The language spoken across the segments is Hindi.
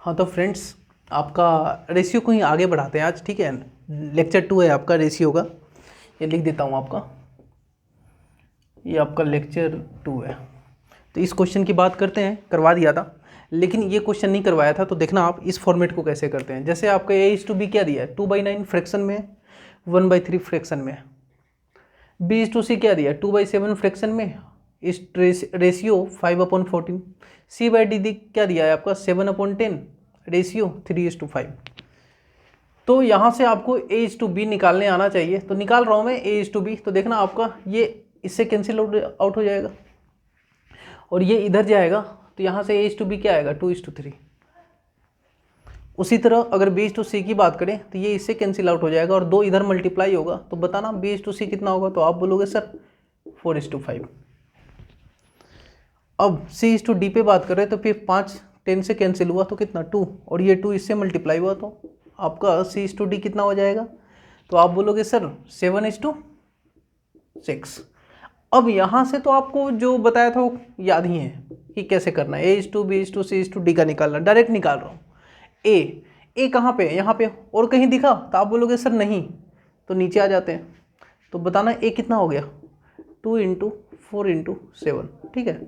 हाँ तो फ्रेंड्स, आपका रेशियो को ही आगे बढ़ाते हैं आज, ठीक है। लेक्चर 2 है आपका रेशियो का, ये लिख देता हूँ आपका, ये आपका लेक्चर 2 है। तो इस क्वेश्चन की बात करते हैं, करवा दिया था लेकिन ये क्वेश्चन नहीं करवाया था, तो देखना आप इस फॉर्मेट को कैसे करते हैं। जैसे आपका a/b क्या दिया है, 2/9 फ्रैक्शन में, 1/3 फ्रैक्शन में। b/c क्या दिया है, 2/7 फ्रैक्शन में, इस रेशियो 5/14। c/d क्या दिया है आपका, 7/10 रेशियो 3:5। तो यहाँ से आपको a/b निकालने आना चाहिए, तो निकाल रहा हूँ मैं a/b। तो देखना आपका ये इससे कैंसिल आउट हो जाएगा और ये इधर जाएगा, तो यहाँ से a/b क्या आएगा, 2:3। उसी तरह अगर b/c की बात करें तो ये इससे कैंसिल आउट हो जाएगा और 2 इधर मल्टीप्लाई होगा, तो बताना b/c कितना होगा, तो आप बोलोगे सर 4:5। अब c/d पे बात करें तो फिर 5 10 से कैंसिल हुआ तो कितना 2, और ये 2 इससे मल्टीप्लाई हुआ तो आपका c/d कितना हो जाएगा, तो आप बोलोगे सर 7:6। अब यहाँ से तो आपको जो बताया था वो याद ही है कि कैसे करना है, a/b/c/d का निकालना, डायरेक्ट निकाल रहा हूँ। ए कहाँ पे, यहाँ पे, और कहीं दिखा तो आप बोलोगे सर नहीं, तो नीचे आ जाते हैं। तो बताना ए कितना हो गया, 2 × 4 × 7, ठीक है।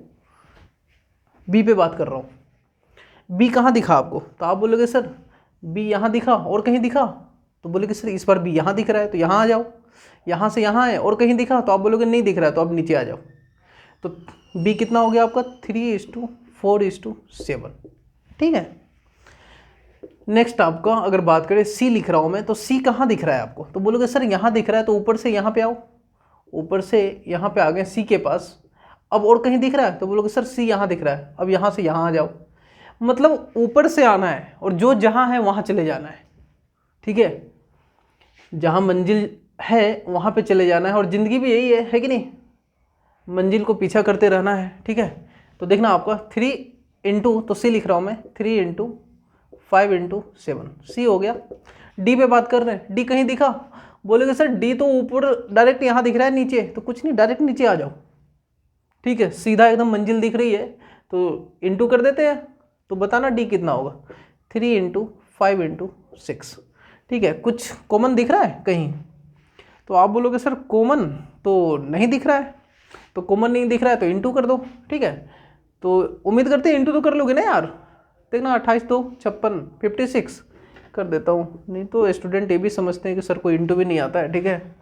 बी पे बात कर रहा हूँ, बी कहाँ दिखा आपको, तो आप बोलोगे सर बी यहाँ दिखा और कहीं दिखा, तो बोलोगे सर इस बार बी यहाँ दिख रहा है तो यहाँ आ जाओ। यहाँ से यहाँ है और कहीं दिखा तो आप बोलोगे नहीं दिख रहा है, तो अब नीचे आ जाओ। तो बी कितना हो गया आपका, 3:4:7, ठीक है। नेक्स्ट आपका अगर बात करें सी लिख रहा हूँ मैं, तो सी कहाँ दिख रहा है आपको, तो बोलोगे सर यहाँ दिख रहा है, तो ऊपर से यहाँ पे आओ, ऊपर से यहाँ पे आ गए सी के पास। अब और कहीं दिख रहा है, तो बोलोगे सर सी यहाँ दिख रहा है, अब यहाँ से यहाँ आ जाओ। मतलब ऊपर से आना है और जो जहाँ है वहाँ चले जाना है, ठीक है। जहाँ मंजिल है वहाँ पे चले जाना है, और ज़िंदगी भी यही है कि नहीं, मंजिल को पीछा करते रहना है, ठीक है। तो देखना आपका 3 × तो सी लिख रहा हूँ मैं, 3 × 5 × 7, सी हो गया। डी पे बात कर रहे हैं, डी कहीं दिखा, बोलेगे सर डी तो ऊपर डायरेक्ट यहाँ दिख रहा है, नीचे तो कुछ नहीं, डायरेक्ट नीचे आ जाओ, ठीक है। सीधा एकदम मंजिल दिख रही है तो इंटू कर देते हैं, तो बताना डी कितना होगा, 3 × 5 × 6, ठीक है। कुछ कॉमन दिख रहा है कहीं, तो आप बोलोगे सर कॉमन तो नहीं दिख रहा है, तो कॉमन नहीं दिख रहा है तो इंटू कर दो, ठीक है। तो उम्मीद करते हैं इंटू तो कर लोगे ना यार, देखना 28 2 56 56 कर देता हूँ, नहीं तो स्टूडेंट ये भी समझते हैं कि सर को इंटू भी नहीं आता है, ठीक है।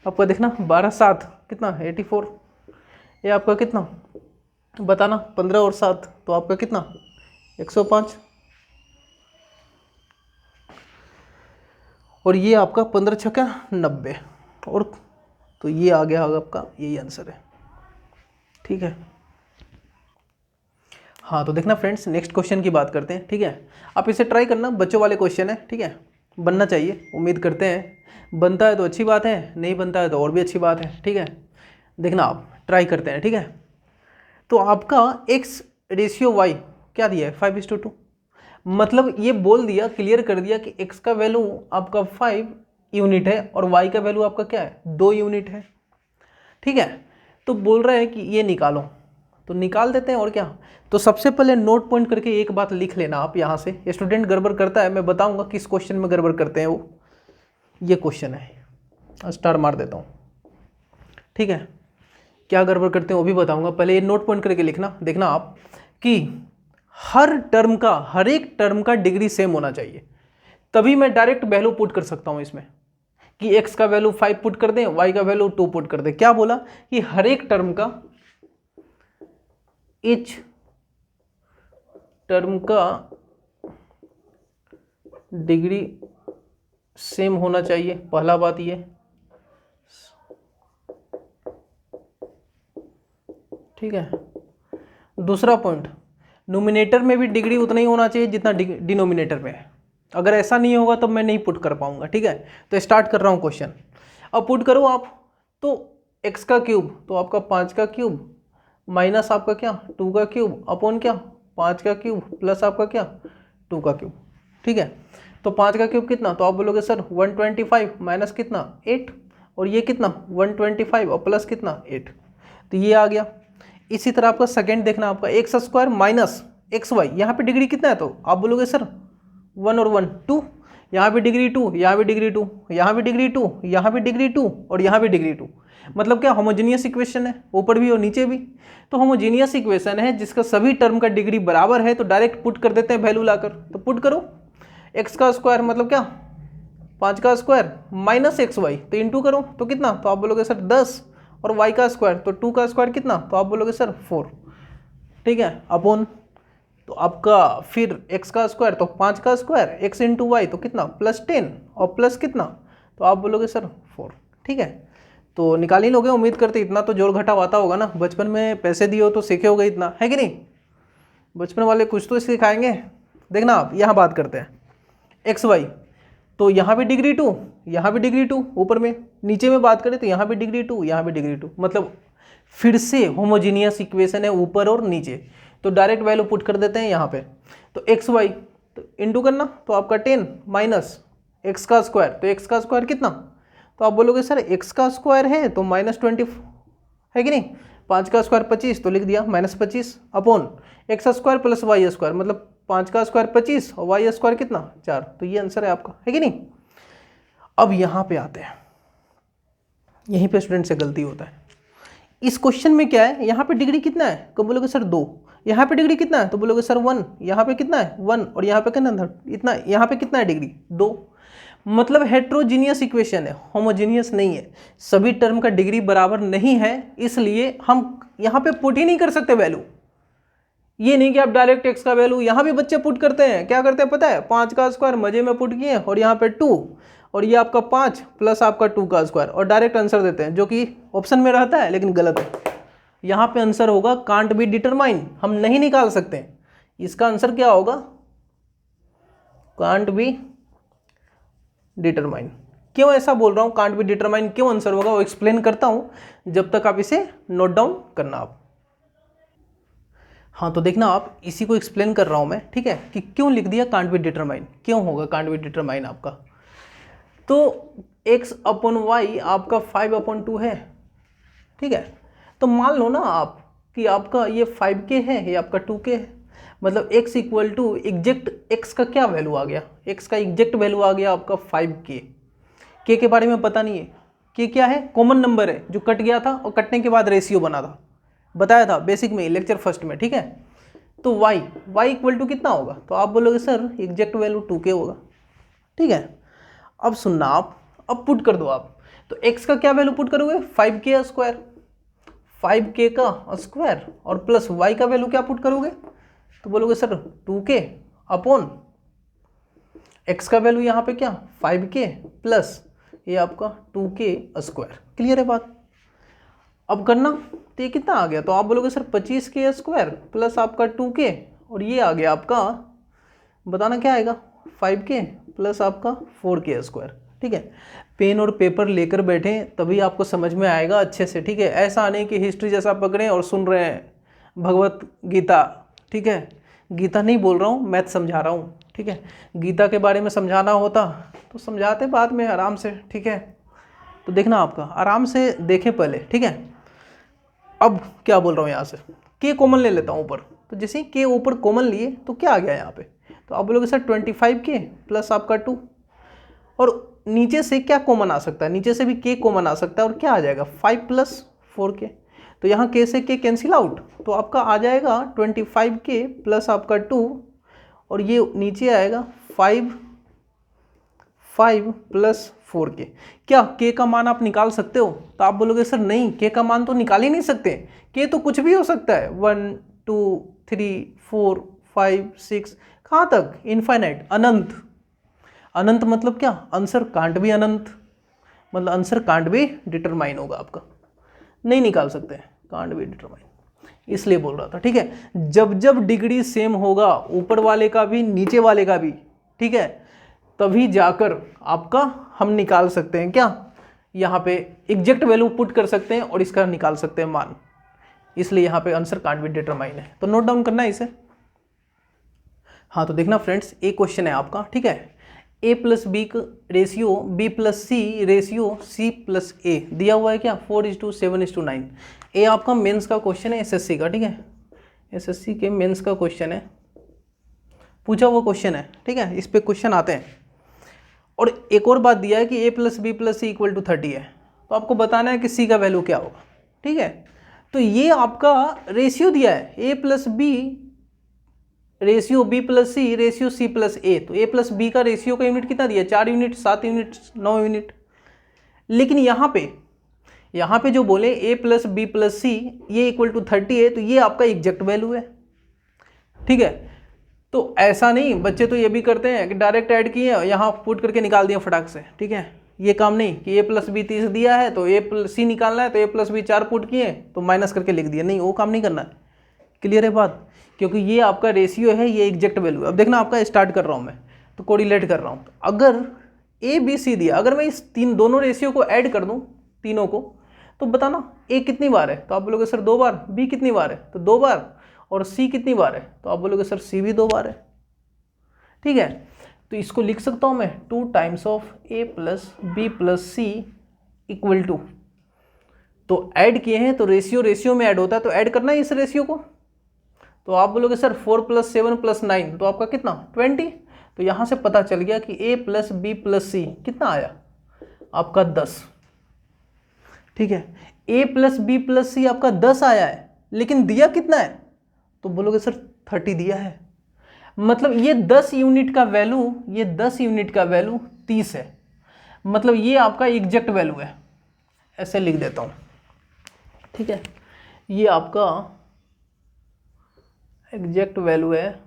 आपका देखना 12 7 कितना 84, ये आपका कितना बताना, 15 और 7 तो आपका कितना 105, और ये आपका 15 छक्का 90, और तो ये आ गया आपका, यही आंसर है, ठीक है। हाँ तो देखना फ्रेंड्स, नेक्स्ट क्वेश्चन की बात करते हैं, ठीक है। आप इसे ट्राई करना, बच्चों वाले क्वेश्चन है, ठीक है, बनना चाहिए, उम्मीद करते हैं बनता है तो अच्छी बात है, नहीं बनता है तो और भी अच्छी बात है, ठीक है। देखना आप ट्राई करते हैं, ठीक है। तो आपका x/y क्या दिया है, 5:2, मतलब ये बोल दिया, क्लियर कर दिया कि x का वैल्यू आपका 5 यूनिट है और y का वैल्यू आपका क्या है, 2 यूनिट है, ठीक है। तो बोल रहा है कि ये निकालो, तो निकाल देते हैं और क्या। तो सबसे पहले नोट पॉइंट करके एक बात लिख लेना आप, यहाँ से स्टूडेंट गड़बड़ करता है, मैं बताऊंगा किस क्वेश्चन में गड़बड़ करते हैं वो, ये क्वेश्चन है, स्टार मार देता हूँ, ठीक है। क्या गड़बड़ करते हैं वो भी बताऊंगा, पहले ये नोट पॉइंट करके लिखना। देखना आप कि हर टर्म का, हर एक टर्म का डिग्री सेम होना चाहिए, तभी मैं डायरेक्ट वैल्यू पुट कर सकता हूँ इसमें, कि x का वैल्यू 5 पुट कर दें, y का वैल्यू 2 पुट कर दें। क्या बोला कि हर एक टर्म का, each टर्म का डिग्री सेम होना चाहिए, पहला बात ये, ठीक है। दूसरा पॉइंट, नोमिनेटर में भी डिग्री उतना ही होना चाहिए जितना डिनोमिनेटर में है, अगर ऐसा नहीं होगा तो मैं नहीं पुट कर पाऊंगा, ठीक है। तो स्टार्ट कर रहा हूँ क्वेश्चन, अब पुट करो आप, तो x का क्यूब तो आपका 5 का क्यूब माइनस आपका क्या 2 का क्यूब अपॉन क्या 5 का क्यूब प्लस आपका क्या 2 का क्यूब, ठीक है। तो 5 का क्यूब कितना, तो आप बोलोगे सर 125 माइनस कितना 8, और ये कितना 125 और प्लस कितना 8, तो ये आ गया। इसी तरह आपका सेकेंड देखना, आपका x² माइनस एक्स वाई, यहाँ पे डिग्री कितना है तो आप बोलोगे सर 1 और 1 2, यहाँ पे डिग्री 2, यहाँ पे डिग्री 2, यहाँ पे डिग्री 2, यहाँ पे डिग्री 2 और यहाँ पे डिग्री 2। मतलब क्या होमोजेनियस इक्वेशन है, ऊपर भी और नीचे भी। तो होमोजेनियस इक्वेशन है जिसका सभी टर्म का डिग्री बराबर है, तो डायरेक्ट पुट कर देते हैं वैल्यू लाकर। तो पुट करो, एक्स का स्क्वायर मतलब क्या 5 का स्क्वायर माइनस एक्स वाई, तो इंटू करो तो कितना, तो आप बोलोगे सर 10, और वाई का स्क्वायर तो 2 का स्क्वायर कितना, तो आप बोलोगे सर 4, ठीक है, अपॉन तो आपका फिर x का स्क्वायर तो 5 का स्क्वायर x इंटू वाई तो कितना +10 और प्लस कितना, तो आप बोलोगे सर 4, ठीक है। तो निकाल ही लोगे, उम्मीद करते इतना तो जोड़ घटाव आता होगा ना, बचपन में पैसे दिए हो तो सीखे होगे इतना, है कि नहीं। बचपन वाले कुछ तो सिखाएंगे। देखना आप यहाँ बात करते हैं एक्स वाई, तो यहाँ भी डिग्री 2, यहाँ भी डिग्री 2 ऊपर में, नीचे में बात करें तो यहाँ भी डिग्री 2, यहाँ भी डिग्री 2, मतलब फिर से होमोजीनियस इक्वेशन है ऊपर और नीचे। तो डायरेक्ट वैल्यू पुट कर देते हैं यहाँ पे। तो एक्स वाई तो इंटू करना, तो आपका 10 माइनस एक्स का स्क्वायर, तो एक्स का स्क्वायर कितना, तो आप बोलोगे सर एक्स का स्क्वायर है तो -20 है कि नहीं, 5 का स्क्वायर 25 तो लिख दिया -25 upon x square plus y square, मतलब 5 का स्क्वायर 25 और वाई स्क्वायर कितना 4, तो ये आंसर है आपका, है कि नहीं। अब यहाँ पे आते हैं, यहीं पे स्टूडेंट से गलती होता है। इस क्वेश्चन में क्या है, यहाँ पे डिग्री कितना है तो बोलोगे सर 2, यहाँ पे डिग्री कितना है तो बोलोगे सर 1, यहाँ पे कितना है 1 और यहाँ पे कितना इतना, यहाँ पे कितना है डिग्री 2। मतलब हेट्रोजीनियस इक्वेशन है, होमोजीनियस नहीं है, सभी टर्म का डिग्री बराबर नहीं है, इसलिए हम यहाँ पे पुट ही नहीं कर सकते वैल्यू। ये नहीं कि आप डायरेक्ट एक्स का वैल्यू, यहाँ भी बच्चे पुट करते हैं, क्या करते हैं पता है, 5 का स्क्वायर मजे में पुट किए और यहाँ पे 2 और ये आपका 5 प्लस आपका 2 का स्क्वायर और डायरेक्ट आंसर देते हैं, जो कि ऑप्शन में रहता है लेकिन गलत है। यहाँ पे आंसर होगा कांट बी डिटरमाइन, हम नहीं निकाल सकते। इसका आंसर क्या होगा, कांट बी डिटरमाइन। क्यों ऐसा बोल रहा हूँ, कांट बी डिटरमाइन क्यों आंसर होगा वो एक्सप्लेन करता हूँ, जब तक आप इसे नोट डाउन करना आप। हाँ तो देखना आप, इसी को एक्सप्लेन कर रहा हूँ मैं, ठीक है, कि क्यों लिख दिया कांट बी डिटरमाइन, क्यों होगा कांट बी डिटरमाइन आपका। तो x अपॉन वाई आपका 5/2 है, ठीक है। तो मान लो ना आप कि आपका ये 5k है, ये आपका 2k है, मतलब x equal to exact x का क्या वैल्यू आ गया, x का एग्जैक्ट वैल्यू आ गया आपका 5k। k के बारे में पता नहीं है, k क्या है, कॉमन नंबर है जो कट गया था और कटने के बाद रेशियो बना था, बताया था बेसिक में, लेक्चर फर्स्ट में, ठीक है। तो y इक्वल टू कितना होगा, तो आप बोलोगे सर एग्जैक्ट वैल्यू 2k होगा, ठीक है। अब सुनना आप, अब पुट कर दो आप, तो x का क्या वैल्यू पुट करोगे 5k स्क्वायर, 5k का स्क्वायर और प्लस y का वैल्यू क्या पुट करोगे, तो बोलोगे सर 2k अपॉन x का वैल्यू यहाँ पे क्या 5k प्लस ये आपका 2k स्क्वायर। क्लियर है बात। अब करना, तो ये कितना आ गया, तो आप बोलोगे सर 25k स्क्वायर प्लस आपका 2k और ये आ गया आपका, बताना क्या आएगा 5k प्लस आपका 4k स्क्वायर, ठीक है। पेन और पेपर लेकर बैठें तभी आपको समझ में आएगा अच्छे से, ठीक है। ऐसा नहीं कि हिस्ट्री जैसा पकड़ें और सुन रहे हैं भगवत गीता, ठीक है। गीता नहीं बोल रहा हूँ, मैथ समझा रहा हूँ, ठीक है। गीता के बारे में समझाना होता तो समझाते बाद में आराम से, ठीक है। तो देखना आपका, आराम से देखें पहले, ठीक है। अब क्या बोल रहा हूँ यहाँ से, के कॉमन ले लेता हूँ ऊपर, तो जैसे के ऊपर कॉमन लिए तो क्या आ गया यहाँ पे, तो आप बोलोगे सर 25k प्लस आपका 2 और नीचे से क्या कॉमन आ सकता है, नीचे से भी k कॉमन आ सकता है और क्या आ जाएगा 5 प्लस 4k, तो यहाँ k से k कैंसिल आउट, तो आपका आ जाएगा 25k प्लस आपका 2 और ये नीचे आएगा 5 प्लस 4k। क्या k का मान आप निकाल सकते हो, तो आप बोलोगे सर नहीं, k का मान तो निकाल ही नहीं सकते, k तो कुछ भी हो सकता है, 1 2 3 4 5 6 कहाँ तक, इनफाइनाइट, अनंत। अनंत मतलब क्या, आंसर कांट भी अनंत, मतलब आंसर कांट भी डिटरमाइन होगा आपका, नहीं निकाल सकते कांट भी डिटरमाइन, इसलिए बोल रहा था, ठीक है। जब जब डिग्री सेम होगा ऊपर वाले का भी नीचे वाले का भी, ठीक है, तभी जाकर आपका हम निकाल सकते हैं क्या, यहाँ पे एग्जैक्ट वैल्यू पुट कर सकते हैं और इसका निकाल सकते हैं मान, इसलिए यहाँ पे आंसर कांट बी डिटरमाइन है। तो नोट डाउन करना है इसे। हाँ तो देखना फ्रेंड्स, एक क्वेश्चन है आपका, ठीक है, a प्लस बी का ratio b plus C ratio c plus a दिया हुआ है क्या 4:7:9। ये आपका मेंस का क्वेश्चन है एसएससी का, ठीक है, एसएससी के मेंस का क्वेश्चन है। पूछा हुआ क्वेश्चन है, ठीक है, इस पे क्वेश्चन आते हैं। और एक और बात दिया है कि a plus B plus c equal to 30 है, तो आपको बताना है कि c का वैल्यू क्या होगा, ठीक है। तो ये आपका रेशियो दिया है a plus B ratio b plus C ratio c plus a, तो a प्लस बी का रेशियो का यूनिट कितना दिया, 4 यूनिट, 7 यूनिट, 9 यूनिट। लेकिन यहाँ पे जो बोले a प्लस बी प्लस सी ये इक्वल टू 30 है, तो ये आपका एग्जैक्ट वैल्यू है, ठीक है। तो ऐसा नहीं, बच्चे तो ये भी करते हैं कि डायरेक्ट ऐड किए यहाँ पुट करके निकाल दिया फटाक से, ठीक है। ये काम नहीं कि a प्लस बी 30 दिया है तो a प्लस सी निकालना है, तो a प्लस बी 4 पुट किए तो माइनस करके लिख दिया, नहीं वो काम नहीं करना है। क्लियर है बात, क्योंकि ये आपका रेशियो है, ये एग्जैक्ट वैल्यू है। अब देखना आपका स्टार्ट कर रहा हूँ मैं, तो कोरिलेट कर रहा हूँ। तो अगर a b c दिया, अगर मैं इस दोनों रेशियो को ऐड कर दूँ तीनों को, तो बताना a कितनी बार है, तो आप बोलोगे सर 2 बार, b कितनी बार है तो 2 बार, और c कितनी बार है, तो आप बोलोगे सर c भी 2 बार है, ठीक है। तो इसको लिख सकता हूं मैं 2 times of a plus B plus c equal to, तो ऐड किए हैं तो रेशियो में ऐड होता है, तो ऐड करना है इस रेशियो को। तो आप बोलोगे सर 4 प्लस 7 प्लस 9, तो आपका कितना 20। तो यहां से पता चल गया कि a plus B plus C कितना आया आपका 10, ठीक है। a प्लस बी प्लस सी आपका 10 आया है, लेकिन दिया कितना है, तो बोलोगे सर 30 दिया है। मतलब ये 10 यूनिट का वैल्यू, ये 10 यूनिट का वैल्यू 30 है, मतलब ये आपका एग्जैक्ट वैल्यू है। ऐसे लिख देता हूं, ठीक है, ये आपका एग्जैक्ट वैल्यू है,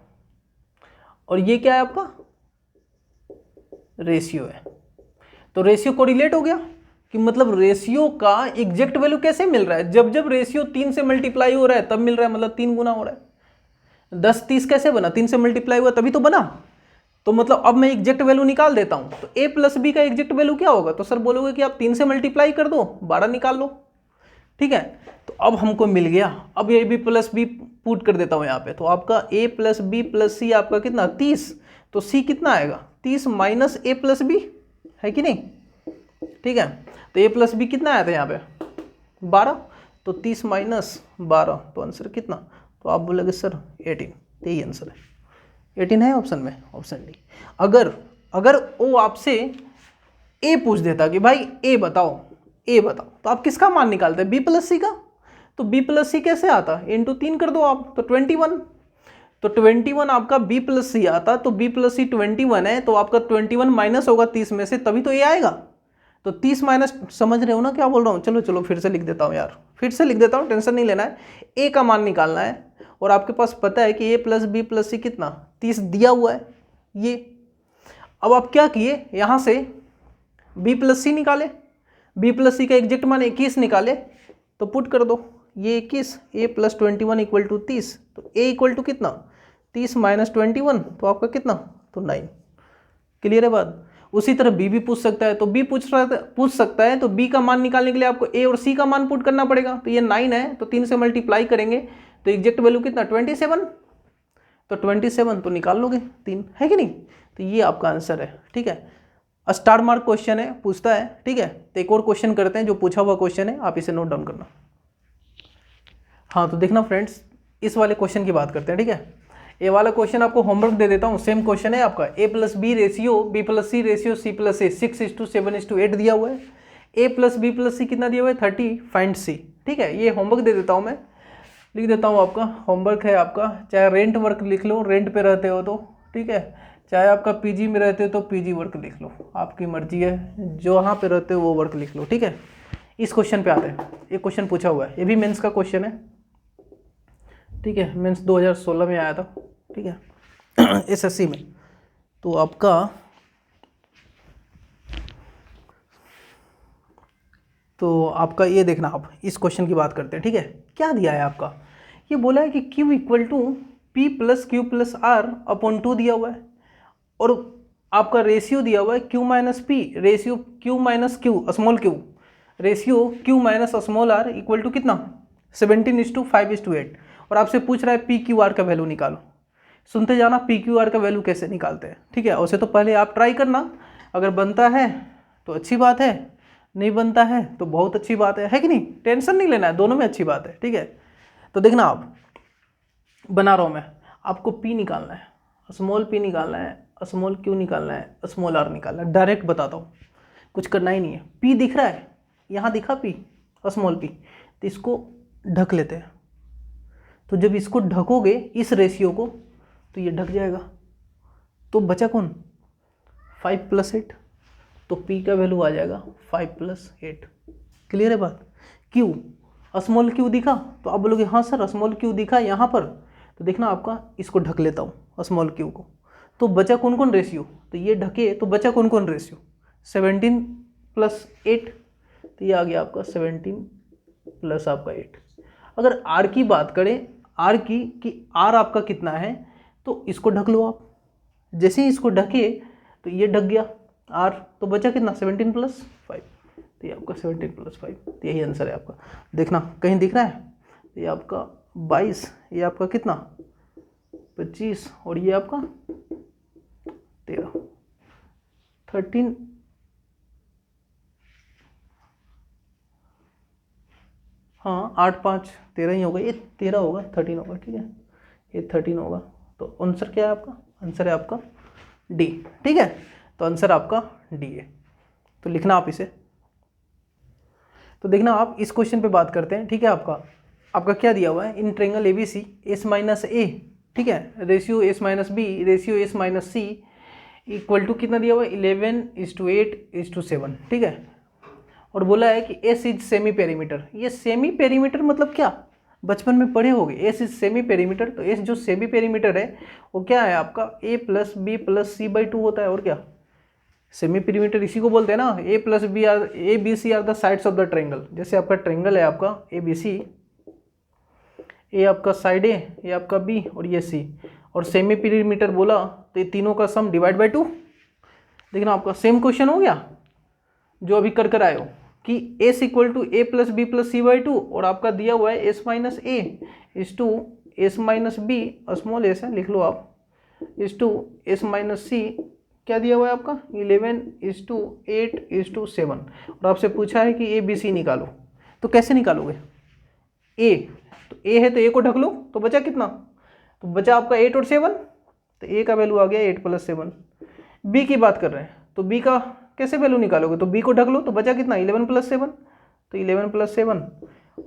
और ये क्या है आपका रेशियो है। तो रेशियो कोरिलेट हो गया कि मतलब रेशियो का एग्जैक्ट वैल्यू कैसे मिल रहा है, जब रेशियो 3 से मल्टीप्लाई हो रहा है तब मिल रहा है, मतलब 3 गुना हो रहा है। 10 30 कैसे बना, 3 से मल्टीप्लाई हुआ तभी तो बना। तो मतलब अब मैं एग्जैक्ट वैल्यू निकाल देता हूं, तो a प्लस बी का एग्जैक्ट वैल्यू क्या होगा, तो सर बोलोगे कि आप 3 से मल्टीप्लाई कर दो, 12 निकाल लो, ठीक है। तो अब हमको मिल गया, अब ये b प्लस बी पुट कर देता हूं यहाँ पे, तो आपका a प्लस बी प्लस सी आपका कितना 30, तो c कितना आएगा 30 माइनस a प्लस बी, है कि नहीं, ठीक है। तो a प्लस बी कितना आया था यहाँ पे 12, तो 30 माइनस 12, तो आंसर कितना, तो आप बोलोगे सर 18, यही आंसर है, 18 है ऑप्शन में, ऑप्शन डी। अगर वो आपसे ए पूछ देता कि भाई ए बताओ, तो आप किसका मान निकालते हैं, बी प्लस सी का, तो बी प्लस सी कैसे आता, इंटू 3 कर दो आप, तो 21, तो 21 आपका बी प्लस सी आता, तो बी प्लस सी 21 है, तो आपका 21 माइनस होगा 30 में से, तभी तो ए आएगा। तो 30 माइनस, समझ रहे हो ना क्या बोल रहा हूँ, चलो फिर से लिख देता हूँ यार, फिर से लिख देता हूँ, टेंशन नहीं लेना है। ए का मान निकालना है, और आपके पास पता है कि a plus B plus C कितना 30 दिया हुआ है ये। अब आप क्या किए, यहाँ से b प्लस सी निकाले, b प्लस सी का एग्जैक्ट मान 21 निकाले, तो पुट कर दो ये 21, a प्लस 21 इक्वल टू 30, तो a इक्वल टू कितना 30 माइनस 21, तो आपका कितना तो 9। क्लियर है बात। उसी तरह b भी पूछ सकता है, तो b पूछ सकता है, तो b का मान निकालने के लिए आपको a और c का मान पुट करना पड़ेगा। तो ये 9 है, तो 3 से मल्टीप्लाई करेंगे, तो एग्जैक्ट वैल्यू कितना 27, तो 27 तो निकाल लोगे 3, है कि नहीं। तो ये आपका आंसर है, ठीक है। स्टार मार्क क्वेश्चन है, पूछता है, ठीक है। तो एक और क्वेश्चन करते हैं जो पूछा हुआ क्वेश्चन है, आप इसे नोट डाउन करना। हाँ तो देखना फ्रेंड्स, इस वाले क्वेश्चन की बात करते हैं, ठीक है। ये वाला क्वेश्चन आपको होमवर्क दे देता हूँ, सेम क्वेश्चन है आपका, a plus B ratio B plus C ratio C plus A 6:7:8 दिया हुआ है, a plus B plus C कितना दिया हुआ है 30, फाइंड सी, ठीक है। ये होमवर्क दे देता हूँ मैं, लिख देता हूँ आपका होमवर्क है आपका, चाहे रेंट वर्क लिख लो, रेंट पे रहते हो तो, ठीक है, चाहे आपका पीजी में रहते हो तो पीजी वर्क लिख लो, आपकी मर्जी है, जो वहाँ पे रहते हो वो वर्क लिख लो, ठीक है। इस क्वेश्चन पे आते हैं, ये क्वेश्चन पूछा हुआ है, ये भी मेंस का क्वेश्चन है, ठीक है, मेंस 2016 में आया था, ठीक है, एसएससी में। तो आपका ये देखना, आप इस क्वेश्चन की बात करते हैं, ठीक है। क्या दिया है आपका, ये बोला है कि Q equal to P plus q plus R upon 2 दिया हुआ है, और आपका रेशियो दिया हुआ है Q minus P ratio Q minus Q small q ratio Q minus small r equal to कितना 17:5:8, और आपसे पूछ रहा है P Q R का वैल्यू निकालो। सुनते जाना P Q R का वैल्यू कैसे निकालते हैं, ठीक है। उसे तो पहले आप ट्राई करना, अगर बनता है तो अच्छी बात है, नहीं बनता है तो बहुत अच्छी बात है कि नहीं, टेंशन नहीं लेना है, दोनों में अच्छी बात है, ठीक है। तो देखना, आप बना रहा हूँ मैं, आपको P निकालना है, स्मॉल पी निकालना है, स्मॉल क्यू निकालना है, स्मॉल आर निकालना है। डायरेक्ट बताता हूँ, कुछ करना ही नहीं है। पी दिख रहा है, यहाँ दिखा पी, स्मॉल पी, तो इसको ढक लेते हैं। तो जब इसको ढकोगे इस रेशियो को, तो ये ढक जाएगा। तो बचा कौन? 5 + 8, तो पी का वैल्यू आ जाएगा 5 + 8। क्लियर है बात? क्यू, स्मॉल क्यू दिखा, तो आप बोलोगे हाँ सर स्मॉल क्यू दिखा यहाँ पर, तो देखना आपका इसको ढक लेता हूँ स्मॉल क्यू को। तो बचा कौन कौन रेशियो? तो ये ढके तो बचा कौन कौन रेशियो? 17 + 8, तो ये आ गया आपका 17 + आपका 8। अगर आर की बात करें, आर की कि आर आपका कितना है, तो इसको ढक लो आप। जैसे ही इसको ढके तो ये ढक गया आर, तो बचा कितना? 17 + 5, तो ये आपका 17 + 5, तो यही आंसर है आपका। देखना कहीं दिख रहा है? ये आपका 22, ये आपका कितना? 25, और ये आपका 13, 13। हाँ 8 5 13 ही होगा, ये 13 होगा, 13 होगा, ठीक है, ये 13 होगा। तो आंसर क्या है आपका? आंसर है आपका डी, ठीक है। तो आंसर आपका डी है। तो लिखना आप इसे। तो देखना आप इस क्वेश्चन पे बात करते हैं, ठीक है। आपका क्या दिया हुआ है? In triangle ABC S - A, ठीक है, ratio S - B, ratio S - C equal to कितना दिया हुआ है? 11:8:7, ठीक है। और बोला है कि S इज सेमी पेरीमीटर। ये सेमी पेरीमीटर मतलब क्या? बचपन में पढ़े होगे, S इज सेमी पेरीमीटर। तो S जो सेमी पेरीमीटर है वो क्या है आपका? A + B + C/2 होता है। और क्या? सेमी पेरीमीटर इसी को बोलते हैं ना। A B C are the sides of the triangle. जैसे आपका ट्रायंगल है आपका ABC, ए आपका साइड ए, ये आपका बी, और ये सी, और सेमी पेरीमीटर बोला तो ये तीनों का सम डिवाइड बाय 2। देखना आपका सेम क्वेश्चन हो गया जो अभी कर आए हो कि S = A + B + C/2, और आपका दिया हुआ है S - A is two S - B, small s है, लिख लो आप, इज टू S - C, क्या दिया हुआ है आपका? 11:8:7। और आपसे पूछा है कि ABC निकालो, तो कैसे निकालोगे? A, तो A है तो A को ढक लो, तो बचा कितना? तो बचा आपका 8 और 7, तो A का वैल्यू आ गया 8 + 7। B की बात कर रहे हैं तो B का कैसे वैल्यू निकालोगे? तो B को ढक लो, तो बचा कितना? 11 + 7, तो 11 + 7।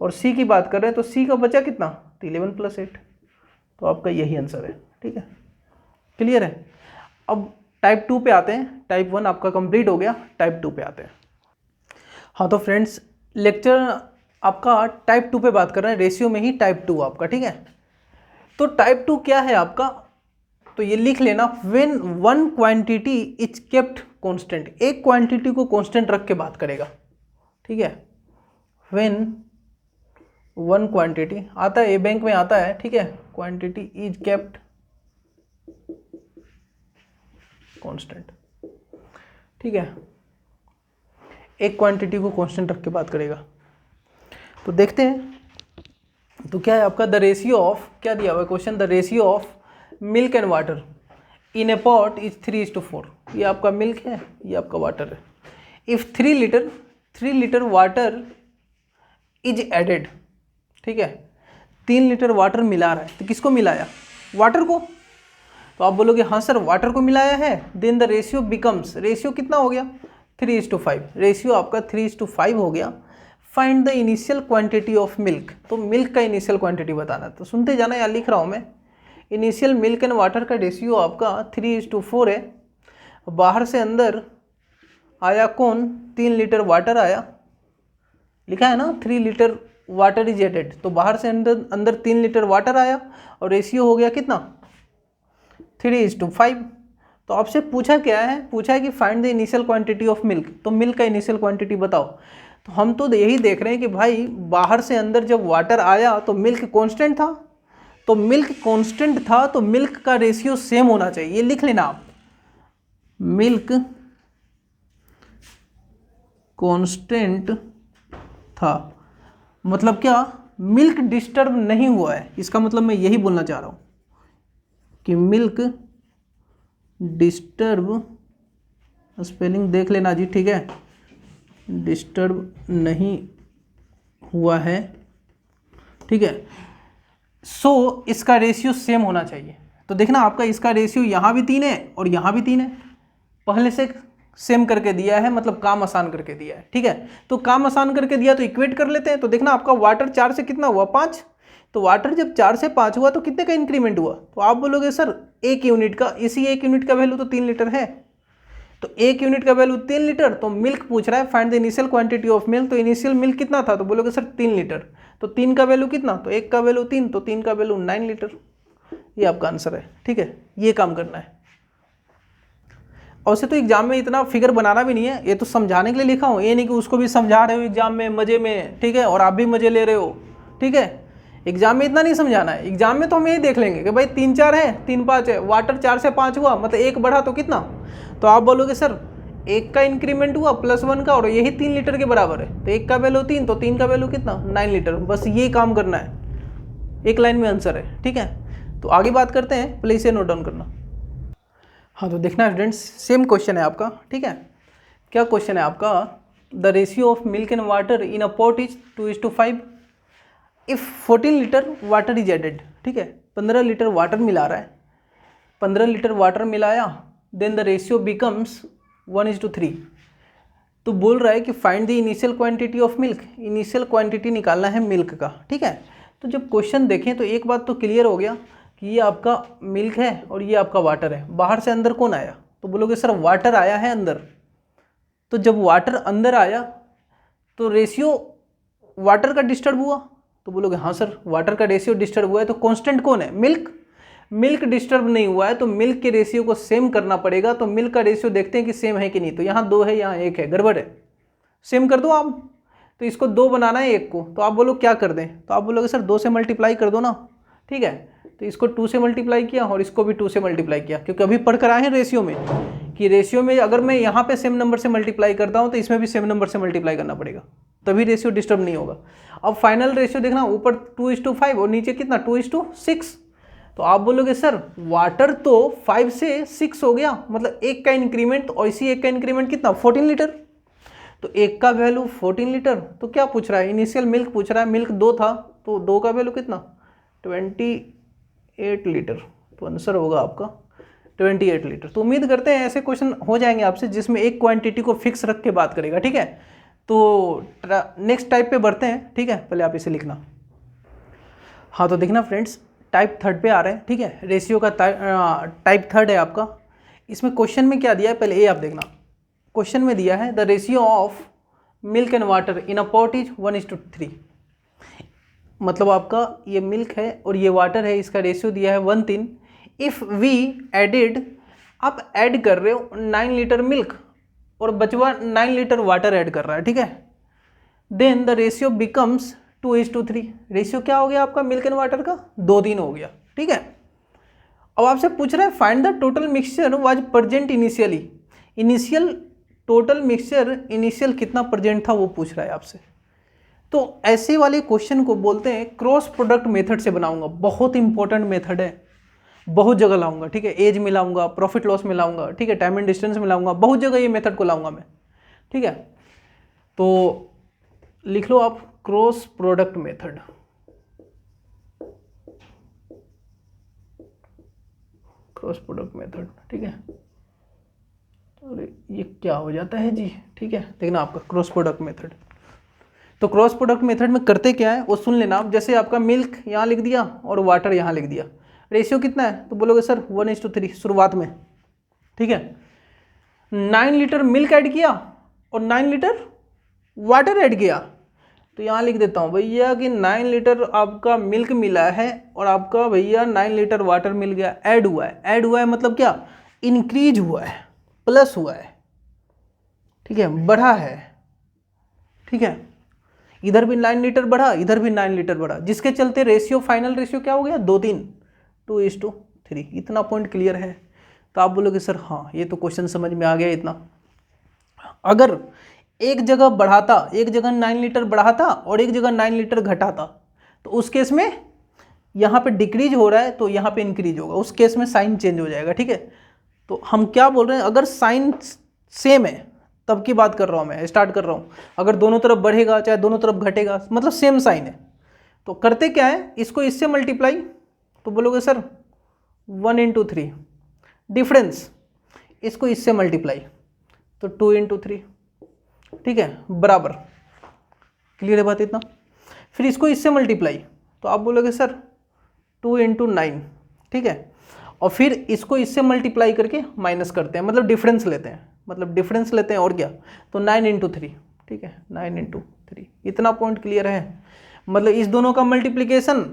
और C की बात कर रहे हैं तो C का बचा कितना? तो 11 + 8। तो आपका यही आंसर है, ठीक है। क्लियर है? अब टाइप 2 पे आते हैं। टाइप 1 आपका कंप्लीट हो गया, टाइप 2 पे आते हैं। हाँ तो फ्रेंड्स, लेक्चर आपका टाइप 2 पे बात कर रहे हैं, रेशियो में ही टाइप 2 आपका, ठीक है। तो टाइप 2 क्या है आपका? तो ये लिख लेना, when one quantity is kept constant. एक क्वांटिटी को कांस्टेंट रख के बात करेगा, ठीक है। व्हेन वन क्वांटिटी आता है, ए बैंक में आता है, ठीक है, क्वांटिटी इज केप्ट कांस्टेंट, ठीक है। एक क्वांटिटी को कांस्टेंट रख के बात करेगा। तो देखते हैं, तो क्या है आपका? द रेशियो ऑफ, क्या दिया हुआ है question? The ratio of milk and water in a pot is 3:4। ये आपका मिल्क है, ये आपका वाटर है। If 3 litre water is added, ठीक है, 3 लीटर वाटर मिला रहा है, तो किसको मिलाया? वाटर को। तो आप बोलोगे हाँ सर वाटर को मिलाया है, then the ratio becomes, ratio कितना हो गया? 3:5। रेशियो आपका 3:5 हो गया। Find the initial quantity of milk, तो मिल्क का इनिशियल क्वांटिटी बताना। तो सुनते जाना, यार लिख रहा हूँ मैं। इनिशियल मिल्क एंड वाटर का रेशियो आपका 3:4 है। बाहर से अंदर आया कौन? 3 लीटर वाटर आया, लिखा है ना 3 लीटर वाटर इज एडेड। तो बाहर से अंदर 3 लीटर वाटर आया और रेशियो हो गया कितना? 3:5। तो आपसे पूछा क्या है? पूछा है कि find the initial quantity of milk. तो मिल्क का इनिशियल क्वांटिटी बताओ। तो हम तो यही देख रहे हैं कि भाई बाहर से अंदर जब वाटर आया तो मिल्क कांस्टेंट था, तो मिल्क कांस्टेंट था तो मिल्क का रेशियो सेम होना चाहिए। ये लिख लेना आप, मिल्क कांस्टेंट था, मतलब क्या? मिल्क डिस्टर्ब नहीं हुआ है। इसका मतलब मैं यही बोलना चाह रहा हूं कि मिल्क डिस्टर्ब, स्पेलिंग देख लेना जी, ठीक है, डिस्टर्ब नहीं हुआ है, ठीक है। सो इसका रेशियो सेम होना चाहिए। तो देखना आपका इसका रेशियो यहाँ भी 3 है और यहाँ भी 3 है, पहले से सेम करके दिया है, मतलब काम आसान करके दिया है। ठीक है, तो काम आसान करके दिया तो इक्वेट कर लेते हैं। तो देखना आपका वाटर 4 से कितना हुआ 5, तो वाटर जब 4 से 5 हुआ तो कितने का इंक्रीमेंट हुआ, तो आप बोलोगे सर 1 यूनिट का, इसी 1 यूनिट का वैल्यू तो 3 लीटर है, तो 1 यूनिट का वैल्यू 3 लीटर, तो मिल्क पूछ रहा है find the initial quantity of milk, तो इनिशियल मिल्क कितना था, तो बोलोगे सर 3 लीटर, तो 3 का वैल्यू कितना, तो 1 का वैल्यू 3, तो 3 का वैल्यू 9 लीटर। ये आपका आंसर है। ठीक है, ये काम करना है। और से तो एग्जाम में इतना फिगर बनाना भी नहीं है, ये तो समझाने के लिए लिखा हूँ, ये नहीं कि उसको भी समझा रहे हो एग्जाम में मजे में, ठीक है, और आप भी मजे ले रहे हो। ठीक है, एग्जाम में इतना नहीं समझाना है, एग्जाम में तो हम यही देख लेंगे कि भाई 3 4 है 3 5 है, वाटर 4 से 5 हुआ मतलब 1 बढ़ा तो कितना, तो आप बोलोगे सर 1 का इंक्रीमेंट हुआ +1 का और यही 3 लीटर के बराबर है, तो 1 का वैल्यू 3, तो 3 का वैल्यू कितना 9 लीटर। बस ये काम करना है, एक लाइन में आंसर है। ठीक है, तो आगे बात करते हैं, पहले इसे नोट डाउन करना। हाँ, तो देखना स्टूडेंट्स, सेम क्वेश्चन है आपका। ठीक है, क्या क्वेश्चन है आपका, the ratio of milk and water in a pot is 2:5 if 14 litre water is added. ठीक है, 15 लीटर वाटर मिला रहा है, 15 लीटर वाटर मिलाया, देन द रेशियो बिकम्स 1:3। तो बोल रहा है कि find the initial quantity of milk, initial quantity निकालना है मिल्क का। ठीक है, तो जब क्वेश्चन देखें तो एक बात तो क्लियर हो गया कि ये आपका मिल्क है और ये आपका वाटर है। बाहर से अंदर कौन आया, तो बोलोगे सर वाटर आया है अंदर, तो जब वाटर अंदर आया तो रेशियो वाटर का डिस्टर्ब हुआ, तो बोलोगे हाँ सर वाटर का रेशियो डिस्टर्ब हुआ है, तो कांस्टेंट कौन है, मिल्क। मिल्क डिस्टर्ब नहीं हुआ है तो मिल्क के रेशियो को सेम करना पड़ेगा। तो मिल्क का रेशियो देखते हैं कि सेम है कि नहीं, तो यहाँ 2 है यहाँ 1 है, गड़बड़ है, सेम कर दो आप। तो इसको 2 बनाना है 1 को, तो आप बोलो क्या कर दें, तो आप बोलोगे सर 2 से मल्टीप्लाई कर दो ना। ठीक है, तो इसको 2 से मल्टीप्लाई किया और इसको भी 2 से मल्टीप्लाई किया, क्योंकि अभी पढ़ कर आए हैं रेशियो में कि रेशियो में अगर मैं यहाँ पे सेम नंबर से मल्टीप्लाई करता हूँ तो इसमें भी सेम नंबर से मल्टीप्लाई करना पड़ेगा, तभी रेशियो डिस्टर्ब नहीं होगा। अब फाइनल रेशियो देखना, ऊपर 2:5 और नीचे कितना 2:6। तो आप बोलोगे सर वाटर तो 5 से 6 हो गया, मतलब 1 का इंक्रीमेंट, और इसी 1 का इंक्रीमेंट कितना 14 लीटर, तो 1 का वैल्यू 14 लीटर। तो क्या पूछ रहा है, इनिशियल मिल्क पूछ रहा है, मिल्क 2 था तो 2 का वैल्यू कितना 28 लीटर, तो आंसर होगा आपका 28 लीटर। तो उम्मीद करते हैं ऐसे क्वेश्चन हो जाएंगे आपसे जिसमें एक क्वांटिटी को फिक्स रख के बात करेगा। ठीक है, तो नेक्स्ट टाइप पे बढ़ते हैं। ठीक है, पहले आप इसे लिखना। हाँ, तो देखना फ्रेंड्स, टाइप 3 पे आ रहे हैं। ठीक है, रेशियो का टाइप 3 है आपका। इसमें क्वेश्चन में क्या दिया है, पहले ये आप देखना। क्वेश्चन में दिया है the ratio of milk and water in a pot is 1:3। मतलब आपका ये मिल्क है और ये वाटर है, इसका रेशियो दिया है 1:3। इफ़ वी एडिड, आप ऐड कर रहे हो 9 लीटर मिल्क और बचवा 9 लीटर वाटर ऐड कर रहा है। ठीक है, then the ratio becomes 2:3। Ratio क्या हो गया आपका मिल्क एंड वाटर का 2:3 हो गया। ठीक है, अब आपसे पूछ रहा है find the total mixture was present initially. Initial total mixture initial कितना प्रेजेंट था वो पूछ रहा है आपसे। तो ऐसे वाले क्वेश्चन को बोलते हैं क्रॉस प्रोडक्ट मेथड से बनाऊंगा। बहुत इंपॉर्टेंट मेथड है, बहुत जगह लाऊंगा। ठीक है, एज मिलाऊंगा, प्रॉफिट लॉस मिलाऊंगा, ठीक है, टाइम एंड डिस्टेंस मिलाऊंगा, बहुत जगह ये मेथड को लाऊंगा मैं। ठीक है, तो लिख लो आप cross product method. Cross product method, ठीक है। अरे ये क्या हो जाता है जी। ठीक है, देखना आपका क्रॉस प्रोडक्ट मेथड। तो क्रॉस प्रोडक्ट मेथड में करते क्या है वो सुन लेना आप। जैसे आपका मिल्क यहाँ लिख दिया और वाटर यहाँ लिख दिया, रेशियो कितना है, तो बोलोगे सर 1:3 शुरुआत में। ठीक है, 9 लीटर मिल्क ऐड किया और 9 लीटर वाटर ऐड किया, तो यहाँ लिख देता हूँ भैया कि 9 लीटर आपका मिल्क मिला है और आपका भैया 9 लीटर वाटर मिल गया, ऐड हुआ है। ऐड हुआ है मतलब क्या, इंक्रीज हुआ है, प्लस हुआ है। ठीक है, बढ़ा है। ठीक है, इधर भी 9 लीटर बढ़ा, इधर भी 9 लीटर बढ़ा, जिसके चलते रेशियो, फाइनल रेशियो क्या हो गया 2:3, 2:3। इतना पॉइंट क्लियर है। तो आप बोलोगे सर हाँ ये तो क्वेश्चन समझ में आ गया इतना। अगर एक जगह बढ़ाता, एक जगह 9 लीटर बढ़ाता और एक जगह 9 लीटर घटाता, तो उस केस में यहाँ पे डिक्रीज हो रहा है तो यहाँ पे इंक्रीज होगा, उस केस में साइन चेंज हो जाएगा। ठीक है, तो हम क्या बोल रहे हैं, अगर साइन सेम है तब की बात कर रहा हूँ मैं, स्टार्ट कर रहा हूँ। अगर दोनों तरफ बढ़ेगा चाहे दोनों तरफ घटेगा, मतलब सेम साइन है, तो करते क्या है, इसको इससे मल्टीप्लाई, तो बोलोगे सर 1 इंटू 3, डिफरेंस इसको इससे मल्टीप्लाई, तो 2 इंटू 3, ठीक है, बराबर। क्लियर है बात इतना? फिर इसको इससे मल्टीप्लाई, तो आप बोलोगे सर 2 इंटू 9, ठीक है, और फिर इसको इससे मल्टीप्लाई करके माइनस करते हैं, मतलब डिफरेंस लेते हैं, और क्या, तो 9 इंटू 3, ठीक है, 9 इंटू 3। इतना पॉइंट क्लियर है? मतलब इस दोनों का मल्टीप्लिकेशन